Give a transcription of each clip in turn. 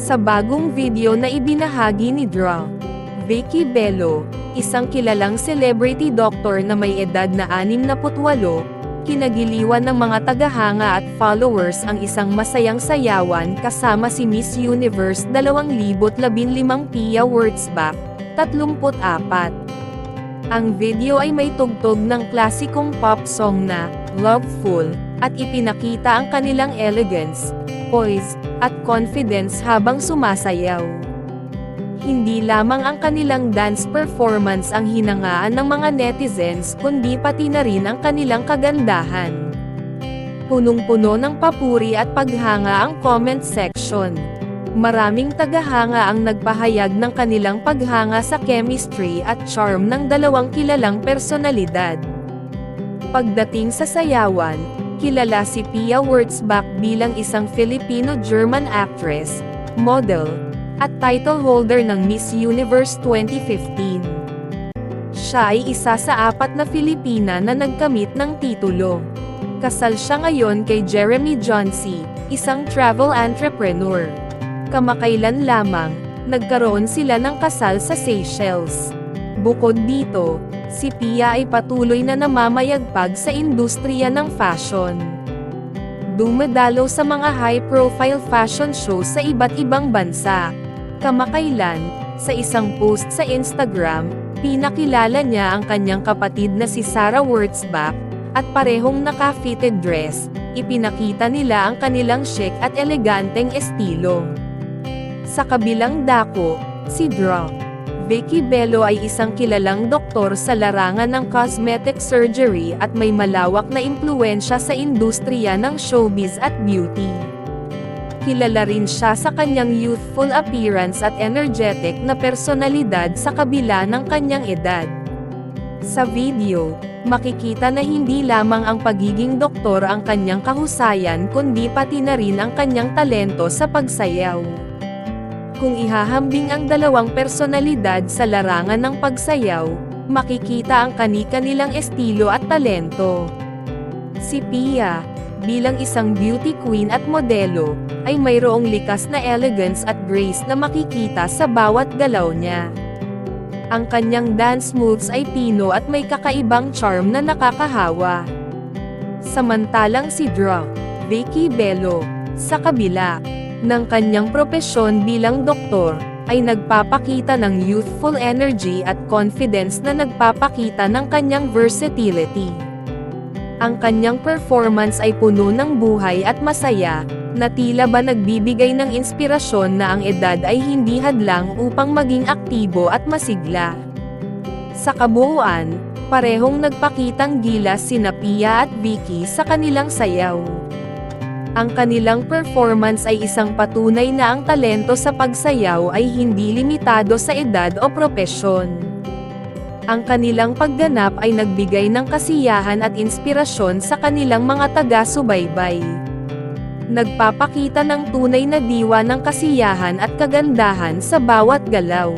Sa bagong video na ibinahagi ni Dra. Vicky Bello, isang kilalang celebrity doctor na may edad na 68, kinagiliwan ng mga tagahanga at followers ang isang masayang sayawan kasama si Miss Universe 2015 Pia Wurtzbach, 34. Ang video ay may tugtog ng klasikong pop song na Loveful, at ipinakita ang kanilang elegance, poise, at confidence habang sumasayaw. Hindi lamang ang kanilang dance performance ang hinangaan ng mga netizens kundi pati na rin ang kanilang kagandahan. Punong-puno ng papuri at paghanga ang comment section. Maraming tagahanga ang nagpahayag ng kanilang paghanga sa chemistry at charm ng dalawang kilalang personalidad. Pagdating sa sayawan, kilala si Pia Wurtzbach bilang isang Filipino-German actress, model, at title holder ng Miss Universe 2015. Siya ay isa sa 4 na Filipina na nagkamit ng titulo. Kasal siya ngayon kay Jeremy Johnsy, isang travel entrepreneur. Kamakailan lamang, nagkaroon sila ng kasal sa Seychelles. Bukod dito, si Pia ay patuloy na namamayagpag sa industriya ng fashion. Dumadalo sa mga high-profile fashion shows sa iba't ibang bansa. Kamakailan, sa isang post sa Instagram, pinakilala niya ang kanyang kapatid na si Sarah Wurtzbach, at parehong naka-fitted dress, ipinakita nila ang kanilang chic at eleganteng estilo. Sa kabilang dako, si Dra. Vicky Bello ay isang kilalang doktor sa larangan ng cosmetic surgery at may malawak na impluwensya sa industriya ng showbiz at beauty. Kilala rin siya sa kanyang youthful appearance at energetic na personalidad sa kabila ng kanyang edad. Sa video, makikita na hindi lamang ang pagiging doktor ang kanyang kahusayan kundi pati na rin ang kanyang talento sa pagsayaw. Kung ihahambing ang dalawang personalidad sa larangan ng pagsayaw, makikita ang kani-kanilang estilo at talento. Si Pia, bilang isang beauty queen at modelo, ay mayroong likas na elegance at grace na makikita sa bawat galaw niya. Ang kanyang dance moves ay pino at may kakaibang charm na nakakahawa. Samantalang si Dra. Vicky Bello, sa kabila ng kanyang propesyon bilang doktor, ay nagpapakita ng youthful energy at confidence na nagpapakita ng kanyang versatility. Ang kanyang performance ay puno ng buhay at masaya, na tila ba nagbibigay ng inspirasyon na ang edad ay hindi hadlang upang maging aktibo at masigla. Sa kabuuan, parehong nagpakitang gilas sina Pia at Vicky sa kanilang sayaw. Ang kanilang performance ay isang patunay na ang talento sa pagsayaw ay hindi limitado sa edad o propesyon. Ang kanilang pagganap ay nagbigay ng kasiyahan at inspirasyon sa kanilang mga taga-subaybay. Nagpapakita ng tunay na diwa ng kasiyahan at kagandahan sa bawat galaw.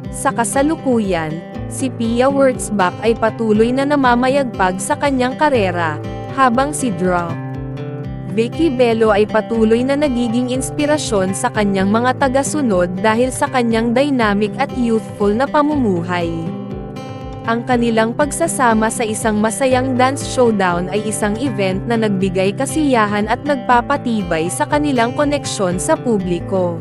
Sa kasalukuyan, si Pia Wurtzbach ay patuloy na namamayagpag sa kanyang karera, habang si Dra. Vicky Bello ay patuloy na nagiging inspirasyon sa kanyang mga tagasunod dahil sa kanyang dynamic at youthful na pamumuhay. Ang kanilang pagsasama sa isang masayang dance showdown ay isang event na nagbigay kasiyahan at nagpapatibay sa kanilang koneksyon sa publiko.